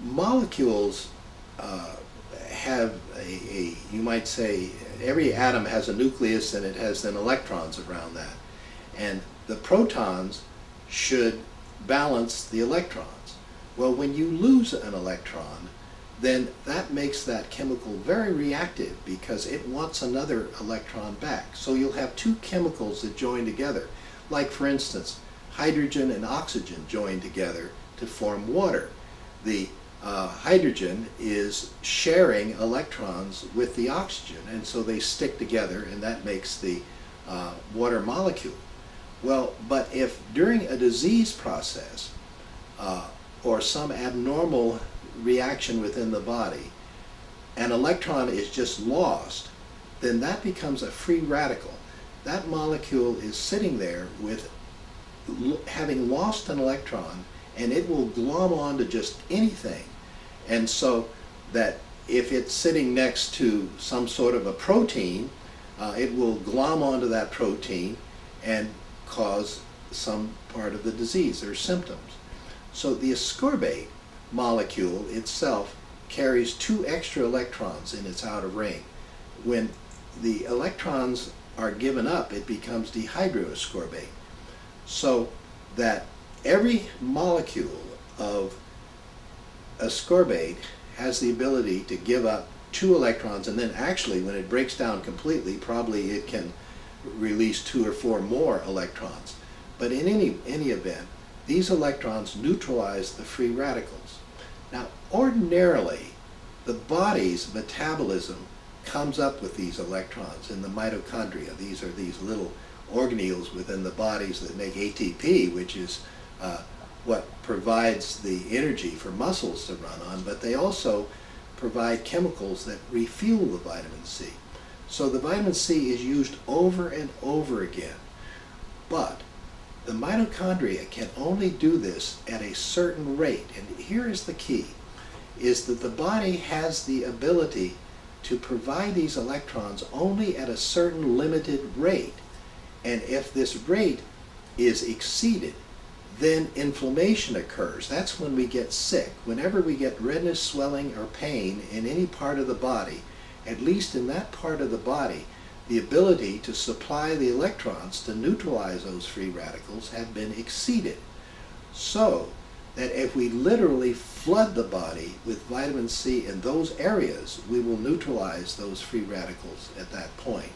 molecules have you might say, every atom has a nucleus and it has then electrons around that. And the protons should balance the electrons. Well, when you lose an electron, then that makes that chemical very reactive because it wants another electron back. So you'll have two chemicals that join together. Like, for instance, hydrogen and oxygen join together to form water. The hydrogen is sharing electrons with the oxygen, and so they stick together, and that makes the water molecule. Well, but if during a disease process or some abnormal reaction within the body, an electron is just lost, then that becomes a free radical. That molecule is sitting there with having lost an electron, and it will glom on to just anything. And so that if it's sitting next to some sort of a protein, it will glom onto that protein and cause some part of the disease or symptoms. So the ascorbate molecule itself carries two extra electrons in its outer ring. When the electrons are given up, it becomes dehydroascorbate. So that every molecule of ascorbate has the ability to give up two electrons, and then actually when it breaks down completely, probably it can release two or four more electrons. But in any event, these electrons neutralize the free radicals. Now, ordinarily, the body's metabolism comes up with these electrons in the mitochondria. These are these little organelles within the bodies that make ATP, which is what provides the energy for muscles to run on, but they also provide chemicals that refuel the vitamin C. So the vitamin C is used over and over again. But the mitochondria can only do this at a certain rate. And here is the key, is that the body has the ability to provide these electrons only at a certain limited rate. And if this rate is exceeded, then inflammation occurs. That's when we get sick. Whenever we get redness, swelling, or pain in any part of the body, at least in that part of the body, the ability to supply the electrons to neutralize those free radicals have been exceeded. So that if we literally flood the body with vitamin C in those areas, we will neutralize those free radicals at that point.